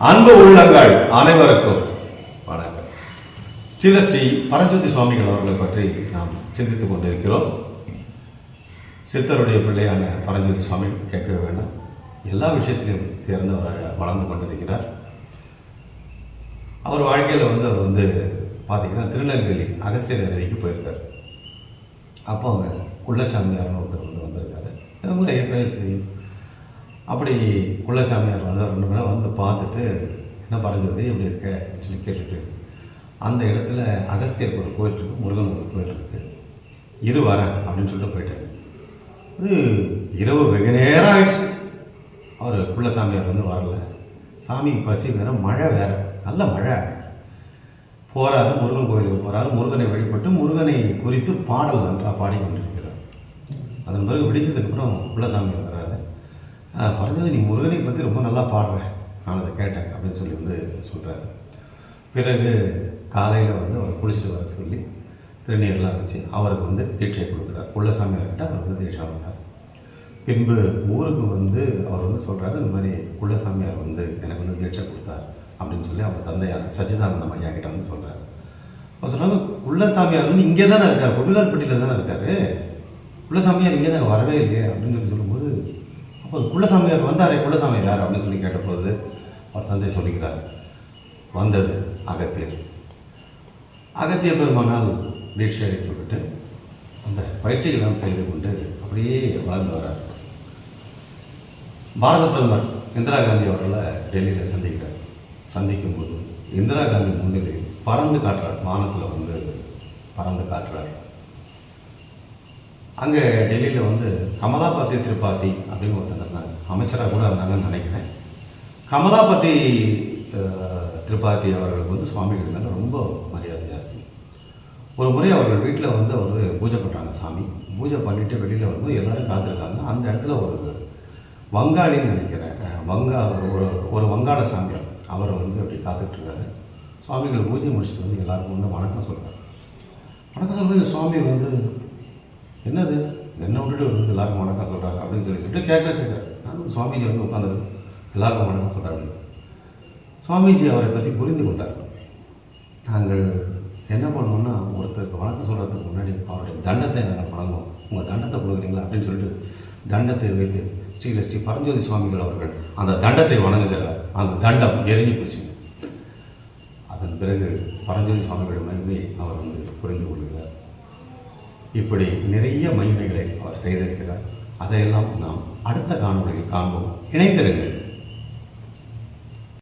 அன்பு உள்ளங்கள் அனைவருக்கும் வணக்கம். ஸ்ரீ பரஞ்சோதி சுவாமிகள் அவர்களை பற்றி நாம் சிந்தித்துக் கொண்டிருக்கிறோம். சித்தருடைய பிள்ளையான பரஞ்சோதி சுவாமி கேட்கவே வேண்டாம், எல்லா விஷயத்திலையும் தேர்ந்தவராக வளர்ந்து கொண்டிருக்கிறார். அவர் வாழ்க்கையில் அவர் பார்த்தீங்கன்னா திருநெல்வேலி அகஸ்தியர் அருவிக்கு போயிருக்கார். அப்போ அவங்க குள்ளச்சாமியார்னு ஒருத்தர் வந்திருக்காரு. அவங்கள ஏற்கனவே தெரியும். அப்படி குள்ளச்சாமியார் 2 மணி நேரம் பார்த்துட்டு என்ன பரஞ்சோதி எப்படி இருக்க சொல்லி கேட்டுட்டு, அந்த இடத்துல அகஸ்தியருக்கு ஒரு கோயில் இருக்குது, முருகனுக்கு ஒரு கோயில் இருக்குது, இரு வரேன் அப்படின்னு சொல்லிட்டு போயிட்டார். அது இரவு வெகு நேரம் ஆயிடுச்சு. அவர் குள்ளசாமியார் வரல. சாமிக்கு பசி வேறு, மழை வேறு, நல்ல மழை. போகிறாரு, முருகன் கோயிலுக்கு போகிறாரு. முருகனை வழிபட்டு முருகனை குறித்து பாடல் நன்றாக பாடிக்கொண்டிருக்கிறார். அதன் பிறகு விடிச்சதுக்கப்புறம் குள்ளசாமி வர்றாரு. பரஞ்சோதி, நீ முருகனை பற்றி ரொம்ப நல்லா பாடுறேன், நான் அதை கேட்டேன் அப்படின்னு சொல்லி சொல்கிறாரு. பிறகு காலையில் அவரை குளிச்சுட்டு வர சொல்லி திருநீர்லாம் வச்சு அவருக்கு தீட்சை கொடுக்குறார். குள்ளசாமியார்கிட்ட அவர் தீட்சை வாங்கினார். பின்பு ஊருக்கு அவர் சொல்கிறாரு, இந்த மாதிரி குள்ளசாமியார் எனக்கு தீட்சை கொடுத்தார் அப்படின்னு சொல்லி அவர் தந்தையார் சச்சிதானந்தம் ஐயா கிட்ட சொல்கிறார். அவர் சொல்கிறாங்க, குள்ளசாமியார் இங்கே தானே இருக்கார், கொடிலார்பட்டியில் தானே இருக்கார், குள்ளசாமியார் இங்கே தான் வரவே இல்லையே அப்படின்னு சொல்லும்போது, அப்போ குள்ளசாமியார் வந்தாரே, குள்ளசாமியார் யார் அப்படின்னு சொல்லி கேட்டபோது அவர் தந்தை சொல்லிக்கிறார், வந்தது அகத்தியர். அகத்திய பெருமானால் தீட்சை அளிக்கப்பட்டு அந்த பயிற்சிகளெல்லாம் செய்து கொண்டு அப்படியே வளர்ந்து வரார். பாரத பிரதமர் இந்திரா காந்தி அவர்களை டெல்லியில் சந்திக்கிறார். சந்திக்கும் போது இந்திரா காந்தி முன்னிலையில் பறந்து காட்டுறார், வானத்தில் பறந்து காட்டுறார். அங்கே டெல்லியில் கமலாபதி திரிபாதி அப்படின்னு ஒருத்தங்க இருந்தாங்க, அமைச்சராக கூட இருந்தாங்கன்னு நினைக்கிறேன். கமலாபதி திரிபாதி அவர்களுக்கு சுவாமிகள் மேலே ரொம்ப மரியாதை ஜாஸ்தி. ஒரு முறை அவர்கள் வீட்டில் அவர் பூஜை பண்ணுறாங்க. சாமி பூஜை பண்ணிவிட்டு வெளியில் வரும்போது எல்லோரும் காத்திருக்காங்க. அந்த இடத்துல ஒரு வங்காளின்னு நினைக்கிறேன், ஒரு வங்காள சாமியார் அவர் அப்படி காத்துட்ருக்காரு. சுவாமிகள் பூஜை முடிச்சுட்டு எல்லாருக்கும் வணக்கம் சொல்கிறார். வணக்கம் சொல்லும்போது சுவாமி என்னது என்னை விட்டுட்டு எல்லாருக்கும் வணக்கம் சொல்கிறாங்க அப்படின்னு சொல்லிட்டு கேட்குறேன். நானும் சுவாமிஜி உட்காந்துரு எல்லாருக்கும் வணக்கம் சொல்கிறாங்க. சுவாமிஜி அவரை பற்றி புரிந்து கொண்டார். நாங்கள் என்ன பண்ணுவோம்னா, ஒருத்தருக்கு வணக்கம் சொல்கிறதுக்கு முன்னாடி அவருடைய தண்டத்தை நாங்கள் வணங்குவோம். உங்கள் தண்டத்தை கொடுக்குறீங்களா அப்படின்னு சொல்லிட்டு தண்டத்தை வைத்து ஸ்ரீ பரஞ்சோதி சுவாமிகள் அவர்கள் அந்த தண்டத்தை வணங்குகிறார். அந்த தண்டம் எரிஞ்சு போச்சுங்க. அதன் பிறகு பரஞ்சோதி சுவாமிகள் மகிமை அவர் புரிந்து கொள்கிறார். இப்படி நிறைய மகிமைகளை அவர் செய்திருக்கிறார். அதையெல்லாம் நாம் அடுத்த காணொளியில் காண்போம். இணைந்திருங்கள்.